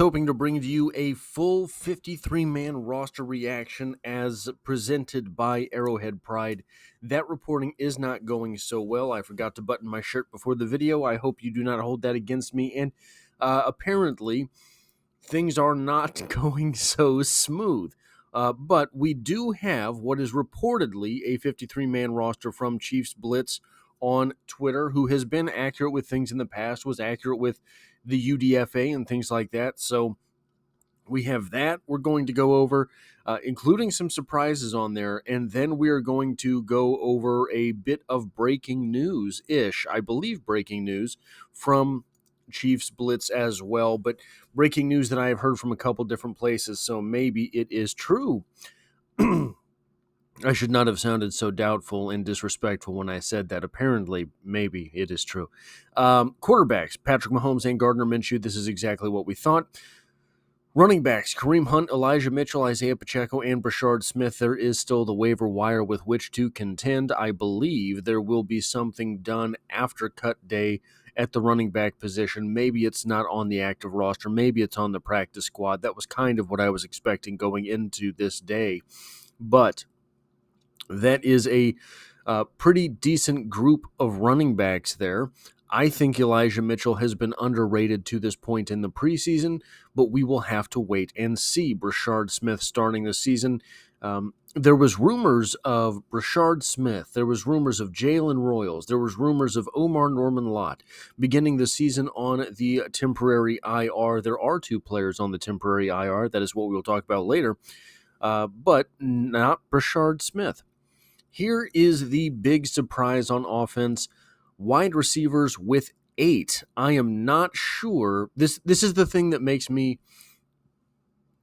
Hoping to bring to you a full 53-man roster reaction as presented by Arrowhead Pride. That reporting is not going so well. I forgot to button my shirt before the video. I hope you do not hold that against me. And apparently, things are not going so smooth. But we do have what is reportedly a 53-man roster from Chiefs Blitz on Twitter, who has been accurate with things in the past, was accurate with the UDFA and things like that. So we have that we're going to go over, including some surprises on there. And then we are going to go over a bit of breaking news-ish, I believe breaking news, from Chiefs Blitz as well. But breaking news that I have heard from a couple different places, so maybe it is true. I should not have sounded so doubtful and disrespectful when I said that. Apparently, maybe it is true. Quarterbacks, Patrick Mahomes and Gardner Minshew. This is exactly what we thought. Running backs, Kareem Hunt, Elijah Mitchell, Isaiah Pacheco, and Brashard Smith. There is still the waiver wire with which to contend. I believe there will be something done after cut day at the running back position. Maybe it's not on the active roster. Maybe it's on the practice squad. That was kind of what I was expecting going into this day. But that is a pretty decent group of running backs there. I think Elijah Mitchell has been underrated to this point in the preseason, but we will have to wait and see. Brashard Smith starting the season. There was rumors of Brashard Smith. There was rumors of Jalen Royals. There was rumors of Omar Norman-Lott beginning the season on the temporary IR. There are two players on the temporary IR. That is what we'll talk about later, but not Brashard Smith. Here is the big surprise on offense. Wide receivers with 8. I am not sure. This is the thing that makes me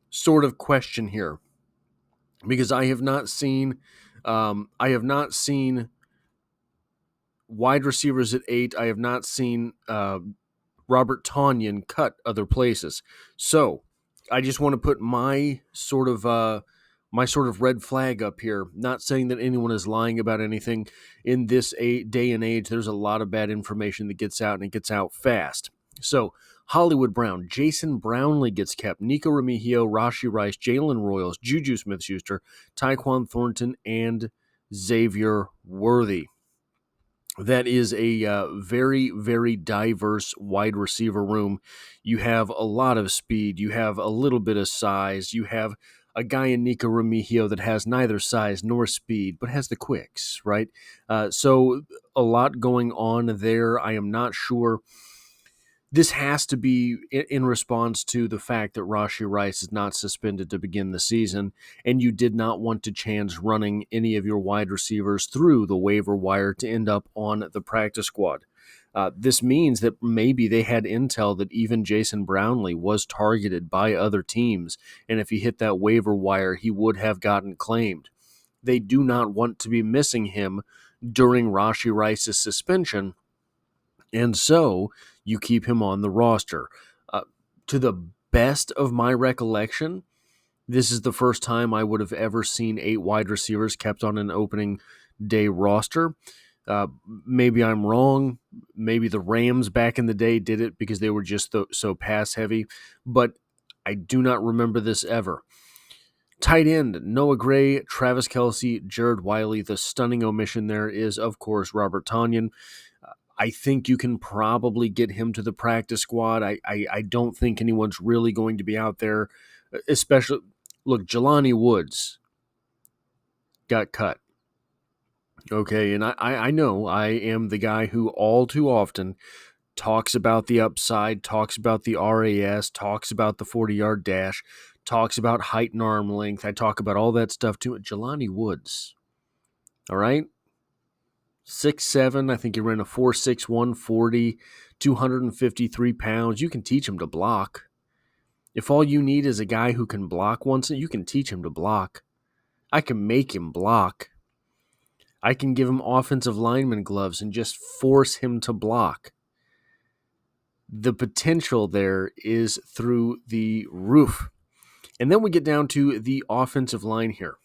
sort of question here, because I have not seen wide receivers at 8. I have not seen Robert Tonyan cut other places. So I just want to put my sort of red flag up here. Not saying that anyone is lying about anything. In this day and age, there's a lot of bad information that gets out, and it gets out fast. So, Hollywood Brown, Jason Brownlee gets kept, Nico Remigio, Rashee Rice, Jalen Royals, Juju Smith-Schuster, Tyquan Thornton, and Xavier Worthy. That is a very, very diverse wide receiver room. You have a lot of speed. You have a little bit of size. You have a guy in Nico Remigio that has neither size nor speed, but has the quicks, right? So a lot going on there. I am not sure. This has to be in response to the fact that Rashee Rice is not suspended to begin the season, and you did not want to chance running any of your wide receivers through the waiver wire to end up on the practice squad. This means that maybe they had intel that even Jason Brownlee was targeted by other teams, and if he hit that waiver wire, he would have gotten claimed. They do not want to be missing him during Rashee Rice's suspension, and so you keep him on the roster. To the best of my recollection, this is the first time I would have ever seen 8 wide receivers kept on an opening day roster. Maybe I'm wrong. Maybe the Rams back in the day did it because they were just so pass heavy, but I do not remember this ever. Tight end, Noah Gray, Travis Kelce, Jared Wiley. The stunning omission there is, of course, Robert Tonyan. I think you can probably get him to the practice squad. I don't think anyone's really going to be out there, especially, look, Jelani Woods got cut. Okay, and I know I am the guy who all too often talks about the upside, talks about the RAS, talks about the 40-yard dash, talks about height and arm length. I talk about all that stuff too. Jelani Woods, all right? 6'7", I think he ran a 4.6 140, 253 pounds. You can teach him to block. If all you need is a guy who can block once, you can teach him to block. I can make him block. I can give him offensive lineman gloves and just force him to block. The potential there is through the roof. And then we get down to the offensive line here.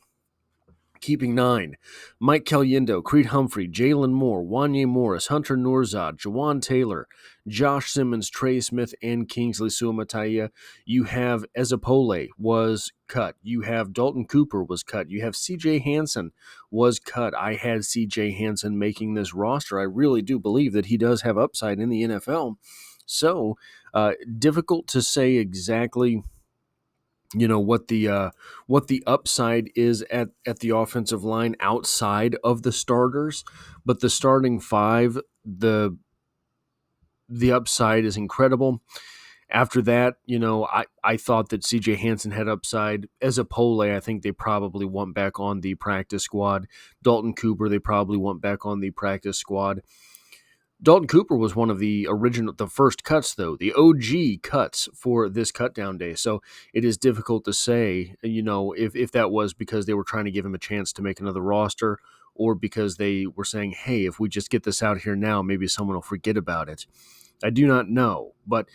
Keeping 9, Mike Caliendo, Creed Humphrey, Jalen Moore, Wanye Morris, Hunter Nourzad, Jawan Taylor, Josh Simmons, Trey Smith, and Kingsley Suamataia. You have Ezapole was cut. You have Dalton Cooper was cut. You have C.J. Hansen was cut. I had C.J. Hansen making this roster. I really do believe that he does have upside in the NFL. So, difficult to say exactly what the upside is at the offensive line outside of the starters, but the starting 5, the upside is incredible. After that, I thought that CJ Hansen had upside. As a Pole, I think they probably want back on the practice squad. Dalton Cooper, they probably want back on the practice squad. Dalton Cooper was one of the first cuts, though, the OG cuts for this cutdown day. So it is difficult to say, if that was because they were trying to give him a chance to make another roster or because they were saying, hey, if we just get this out here now, maybe someone will forget about it. I do not know, but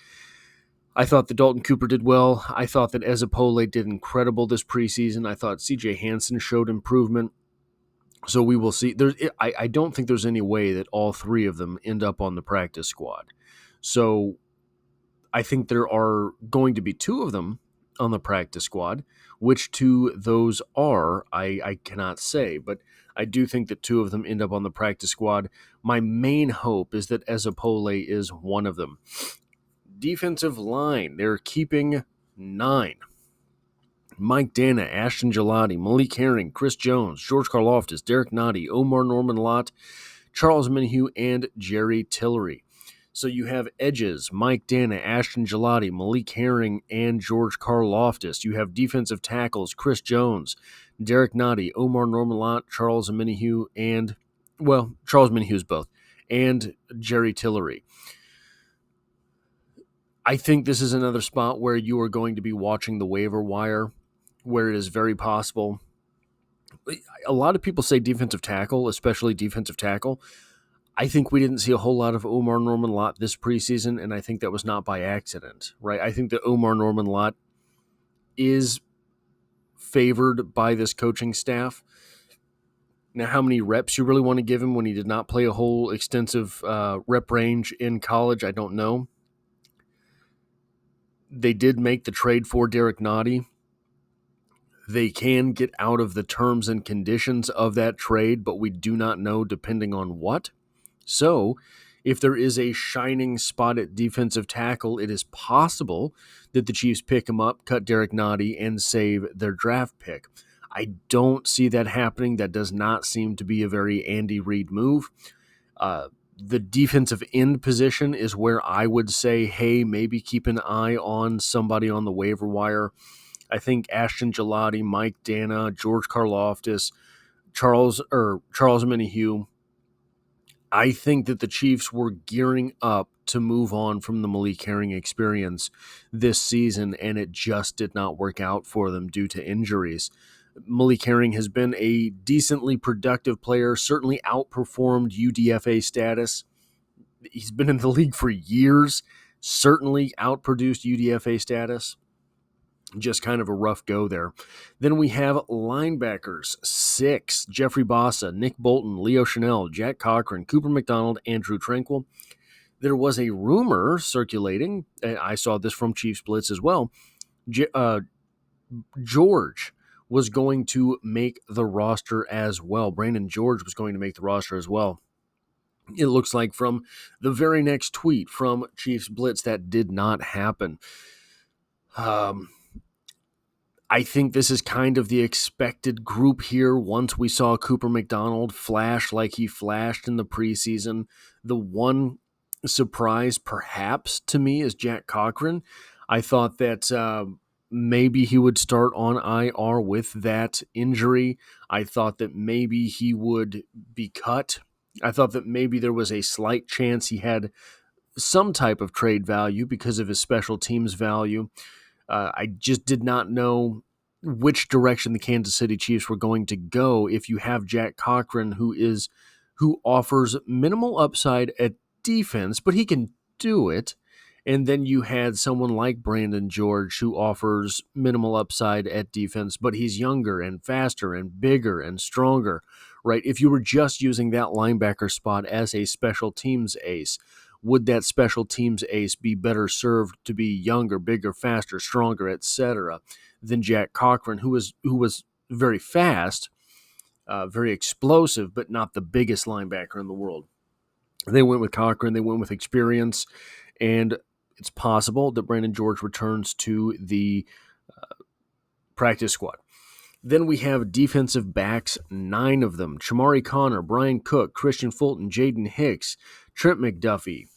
I thought that Dalton Cooper did well. I thought that Ezapole did incredible this preseason. I thought CJ Hansen showed improvement. So we will see. I don't think there's any way that all 3 of them end up on the practice squad. So I think there are going to be 2 of them on the practice squad. Which 2 those are, I cannot say. But I do think that 2 of them end up on the practice squad. My main hope is that Ezapole is one of them. Defensive line, they're keeping 9. Mike Dana, Ashton Gelati, Malik Herring, Chris Jones, George Karlaftis, Derek Nottie, Omar Norman-Lott, Charles Minihue, and Jerry Tillery. So you have edges, Mike Dana, Ashton Gelati, Malik Herring, and George Karlaftis. You have defensive tackles, Chris Jones, Derek Nottie, Omar Norman-Lott, Charles Minihue, and, Charles Minihue's both, and Jerry Tillery. I think this is another spot where you are going to be watching the waiver wire, where it is very possible. A lot of people say defensive tackle, especially defensive tackle. I think we didn't see a whole lot of Omar Norman-Lott this preseason, and I think that was not by accident, right? I think that Omar Norman-Lott is favored by this coaching staff. Now, how many reps you really want to give him when he did not play a whole extensive rep range in college, I don't know. They did make the trade for Derek Nottie. They can get out of the terms and conditions of that trade, but we do not know depending on what. So, if there is a shining spot at defensive tackle, it is possible that the Chiefs pick him up, cut Derek Nottie, and save their draft pick. I don't see that happening. That does not seem to be a very Andy Reid move. The defensive end position is where I would say, hey, maybe keep an eye on somebody on the waiver wire. I think Ashton Gelati, Mike Dana, George Karlaftis, Charles Minihue. I think that the Chiefs were gearing up to move on from the Malik Herring experience this season, and it just did not work out for them due to injuries. Malik Herring has been a decently productive player, certainly outperformed UDFA status. He's been in the league for years, certainly outproduced UDFA status. Just kind of a rough go there. Then we have linebackers, 6, Jeffrey Bossa, Nick Bolton, Leo Chanel, Jack Cochran, Cooper McDonald, Andrew Tranquil. There was a rumor circulating, and I saw this from Chiefs Blitz as well, George was going to make the roster as well. Brandon George was going to make the roster as well. It looks like from the very next tweet from Chiefs Blitz that did not happen. I think this is kind of the expected group here once we saw Cooper McDonald flash like he flashed in the preseason. The one surprise perhaps to me is Jack Cochran. I thought that maybe he would start on IR with that injury. I thought that maybe he would be cut. I thought that maybe there was a slight chance he had some type of trade value because of his special teams value. I just did not know which direction the Kansas City Chiefs were going to go if you have Jack Cochran, who offers minimal upside at defense, but he can do it. And then you had someone like Brandon George, who offers minimal upside at defense, but he's younger and faster and bigger and stronger, right? If you were just using that linebacker spot as a special teams ace, would that special teams ace be better served to be younger, bigger, faster, stronger, etc., than Jack Cochran, who was very fast, very explosive, but not the biggest linebacker in the world? They went with Cochran. They went with experience, and it's possible that Brandon George returns to the practice squad. Then we have defensive backs, 9 of them: Chamari Connor, Brian Cook, Christian Fulton, Jaden Hicks, Trent McDuffie,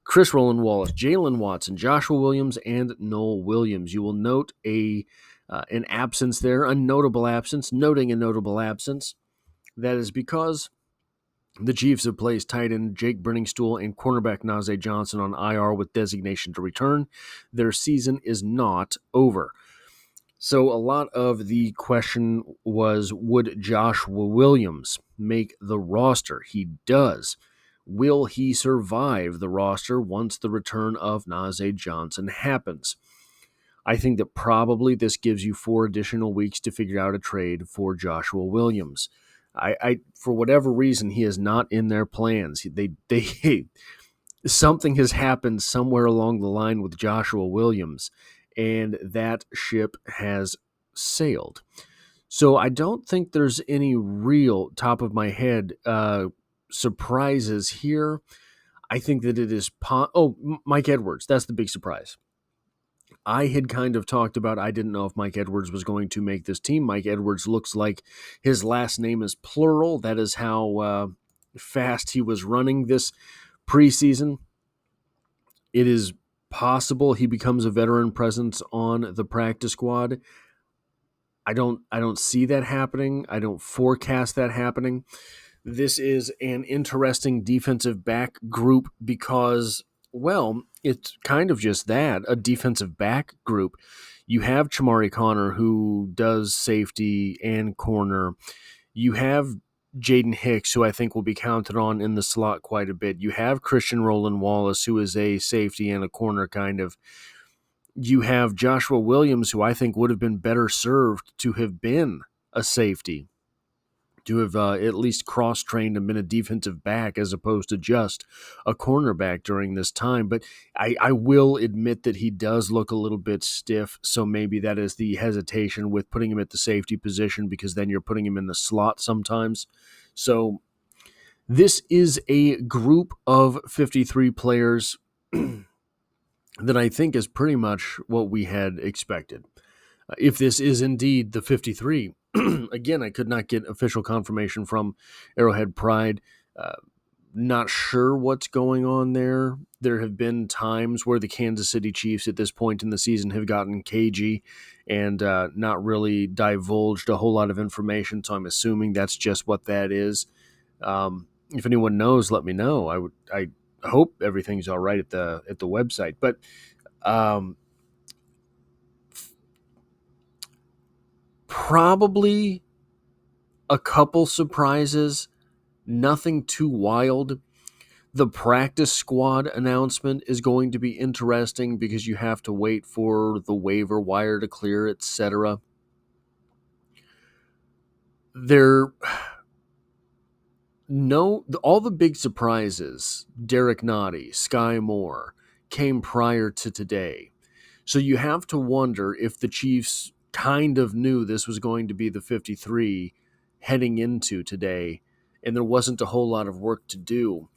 Chris Roland Wallace, Jalen Watson, Joshua Williams, and Noel Williams. You will note an absence there, a notable absence. Noting a notable absence, that is because the Chiefs have placed tight end Jake Brenningstool and cornerback Najee Johnson on IR with designation to return. Their season is not over. So a lot of the question was, would Joshua Williams make the roster? He does. Will he survive the roster once the return of Najee Johnson happens? I think that probably this gives you 4 additional weeks to figure out a trade for Joshua Williams. I for whatever reason, he is not in their plans. They something has happened somewhere along the line with Joshua Williams, and that ship has sailed. So I don't think there's any real top of my head surprises here. I think that it is Mike Edwards. That's the big surprise. I had kind of talked about, I didn't know if Mike Edwards was going to make this team. Mike Edwards looks like his last name is plural. That is how fast he was running this preseason. It is possible he becomes a veteran presence on the practice squad. I don't see that happening. I don't forecast that happening. This is an interesting defensive back group because, well, it's kind of just that, a defensive back group. You have Chamari Connor, who does safety and corner. You have Jaden Hicks, who I think will be counted on in the slot quite a bit. You have Christian Roland Wallace, who is a safety and a corner kind of. You have Joshua Williams, who I think would have been better served to have been a safety, to have at least cross-trained and been a defensive back as opposed to just a cornerback during this time. But I will admit that he does look a little bit stiff, so maybe that is the hesitation with putting him at the safety position, because then you're putting him in the slot sometimes. So this is a group of 53 players that I think is pretty much what we had expected. If this is indeed the 53, again, I could not get official confirmation from Arrowhead Pride. Not sure what's going on there. There have been times where the Kansas City Chiefs at this point in the season have gotten cagey and not really divulged a whole lot of information, so I'm assuming that's just what that is. If anyone knows, let me know. I hope everything's all right at the website. But probably a couple surprises, nothing too wild. The practice squad announcement is going to be interesting because you have to wait for the waiver wire to clear, etc. All the big surprises, Derek Nottie, Sky Moore, came prior to today. So you have to wonder if the Chiefs kind of knew this was going to be the 53 heading into today, and there wasn't a whole lot of work to do.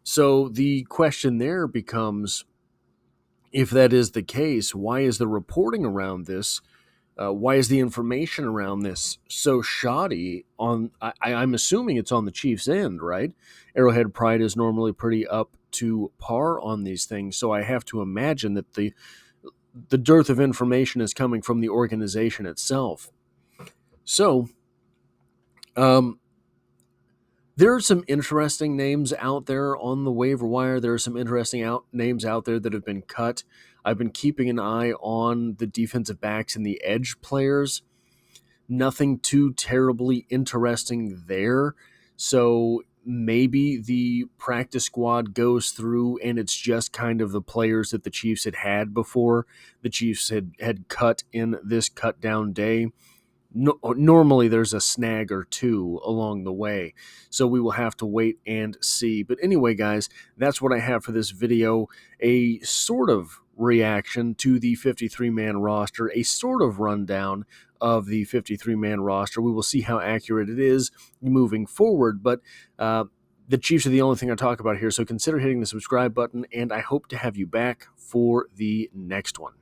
So the question there becomes, if that is the case, why is the reporting around this, why is the information around this so shoddy? I'm assuming it's on the Chiefs' end, right? Arrowhead Pride is normally pretty up to par on these things, so I have to imagine that the dearth of information is coming from the organization itself. So, there are some interesting names out there on the waiver wire. There are some interesting names out there that have been cut. I've been keeping an eye on the defensive backs and the edge players. Nothing too terribly interesting there. So maybe the practice squad goes through and it's just kind of the players that the Chiefs had before the Chiefs had cut in this cut down day. No, normally there's a snag or two along the way, so we will have to wait and see. But anyway, guys, that's what I have for this video. A sort of reaction to the 53-man roster, a sort of rundown of the 53-man roster. We will see how accurate it is moving forward, but the Chiefs are the only thing I talk about here, so consider hitting the subscribe button, and I hope to have you back for the next one.